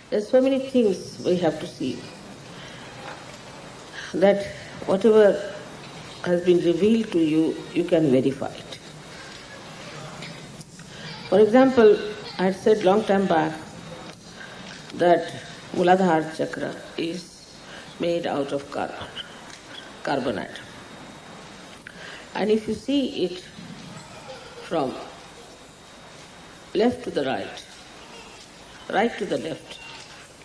There's so many things we have to see, that whatever has been revealed to you, you can verify it. For example, I had said long time back that Muladhara chakra is made out of carbon atom. And if you see it from left to the right, right to the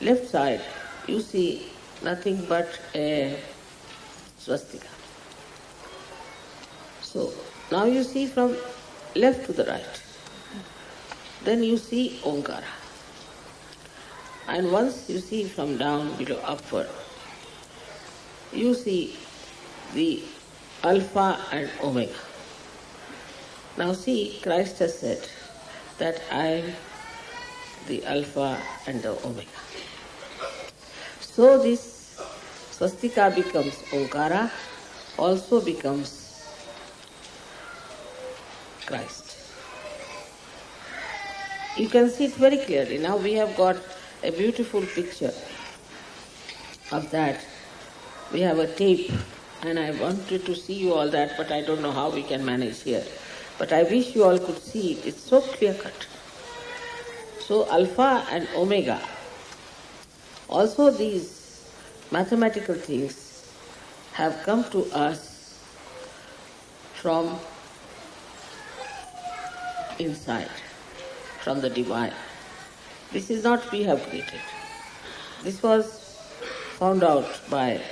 left side, you see nothing but a swastika. So now you see from left to the right, then you see Omkara. And once you see from down below upward, you see the Alpha and Omega. Now see, Christ has said that I am the Alpha and the Omega. So this swastika becomes Omkara, also becomes Christ. You can see it very clearly. Now we have got a beautiful picture of that. We have a tape, and I wanted to see you all that, but I don't know how we can manage here. But I wish you all could see it. It's so clear-cut. So Alpha and Omega, also these mathematical things have come to us from inside, from the divine. This is not we have created. This was found out by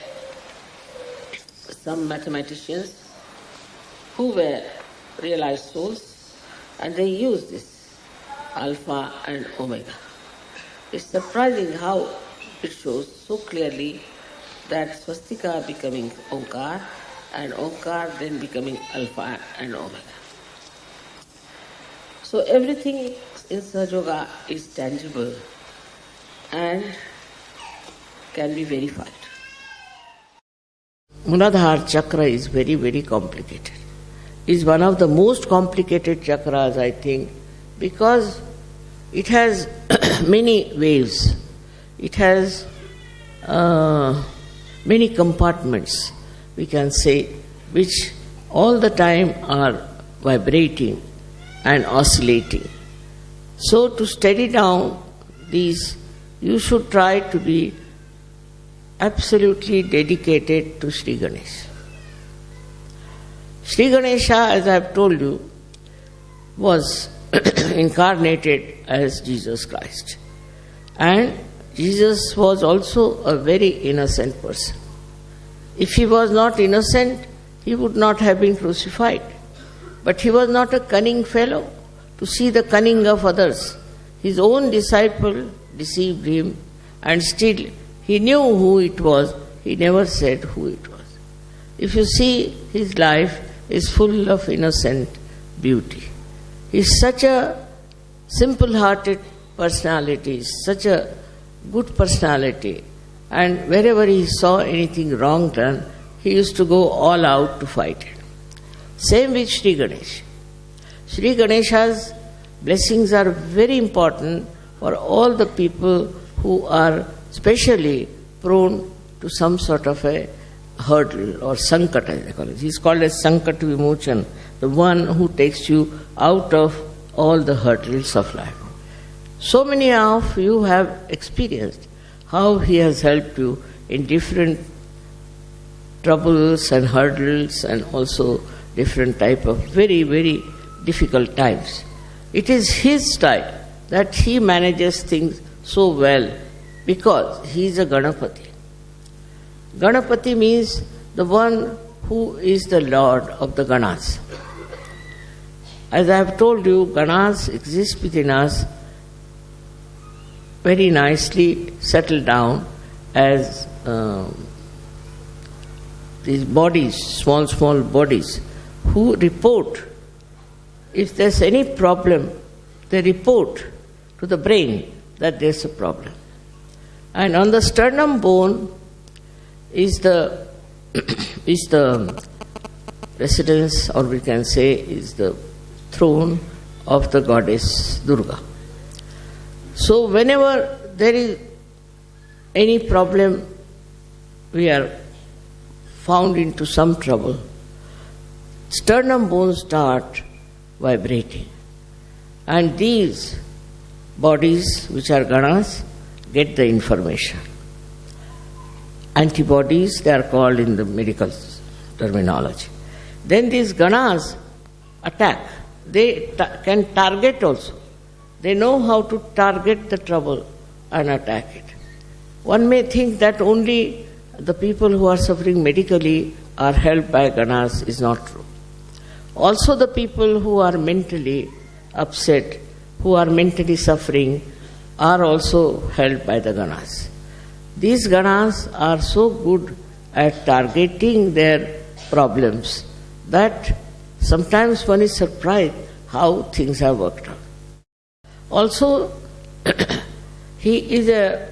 some mathematicians who were realized souls, and they used this Alpha and Omega. It's surprising how it shows so clearly that swastika becoming Omkar, and Omkar then becoming Alpha and Omega. So everything in Sahaja Yoga is tangible and can be verified. Muladhara chakra is very, very complicated. It's one of the most complicated chakras, I think, because it has many waves. It has many compartments, we can say, which all the time are vibrating and oscillating. So to steady down these, you should try to be absolutely dedicated to Sri Ganesha. Sri Ganesha, as I have told you, was incarnated as Jesus Christ. And Jesus was also a very innocent person. If he was not innocent, he would not have been crucified. But he was not a cunning fellow to see the cunning of others. His own disciple deceived him, and still he knew who it was. He never said who it was. If you see, his life is full of innocent beauty. He is such a simple-hearted personality, such a good personality, and wherever he saw anything wrong done, he used to go all out to fight it. Same with Sri Ganesha. Sri Ganesha's blessings are very important for all the people who are specially prone to some sort of a hurdle or sankat, as they call it. He's called as Sankat Vimochan, the one who takes you out of all the hurdles of life. So many of you have experienced how he has helped you in different troubles and hurdles, and also different type of very, very difficult times. It is his style that he manages things so well because he is a Ganapati. Ganapati means the one who is the Lord of the Ganas. As I have told you, Ganas exist within us very nicely settled down as these bodies, small bodies, who report. If there's any problem, they report to the brain that there's a problem. And on the sternum bone is the residence, or we can say is the throne of the goddess Durga. So whenever there is any problem, we are found into some trouble, sternum bones start vibrating. And these bodies, which are ganas, get the information. Antibodies, they are called in the medical terminology. Then these ganas attack. They can target also. They know how to target the trouble and attack it. One may think that only the people who are suffering medically are helped by ganas. Is not true. Also the people who are mentally upset, who are mentally suffering, are also helped by the ganas. These ganas are so good at targeting their problems that sometimes one is surprised how things have worked out. Also, the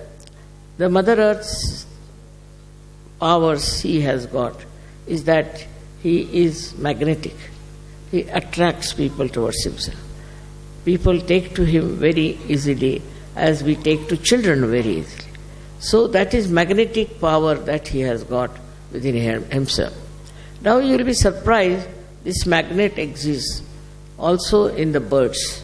Mother Earth's powers he has got is that he is magnetic. He attracts people towards himself. People take to him very easily, as we take to children very easily. So that is magnetic power that he has got within himself. Now you will be surprised, this magnet exists also in the birds,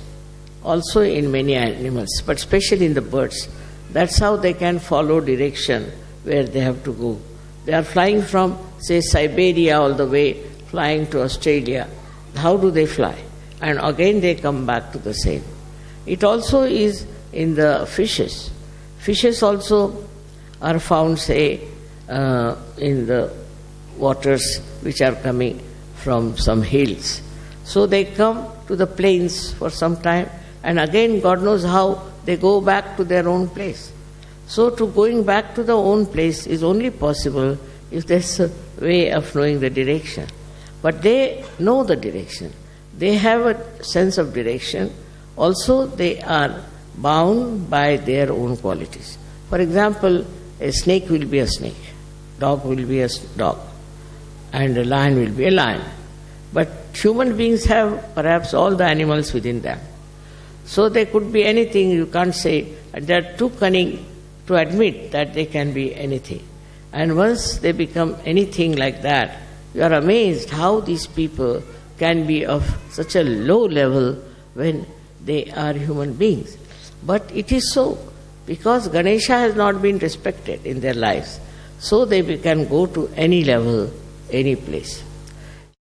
also in many animals, but especially in the birds. That's how they can follow direction where they have to go. They are flying from, say, Siberia all the way, flying to Australia. How do they fly? And again they come back to the same. It also is in the fishes. Fishes also are found, say, in the waters which are coming from some hills. So they come to the plains for some time, and again God knows how they go back to their own place. So to going back to the own place is only possible if there's a way of knowing the direction. But they know the direction. They have a sense of direction. Also they are bound by their own qualities. For example, a snake will be a snake, dog will be a dog, and a lion will be a lion. But human beings have perhaps all the animals within them. So they could be anything, you can't say, and they are too cunning to admit that they can be anything. And once they become anything like that, you are amazed how these people can be of such a low level when they are human beings. But it is so, because Ganesha has not been respected in their lives, so they can go to any level, any place.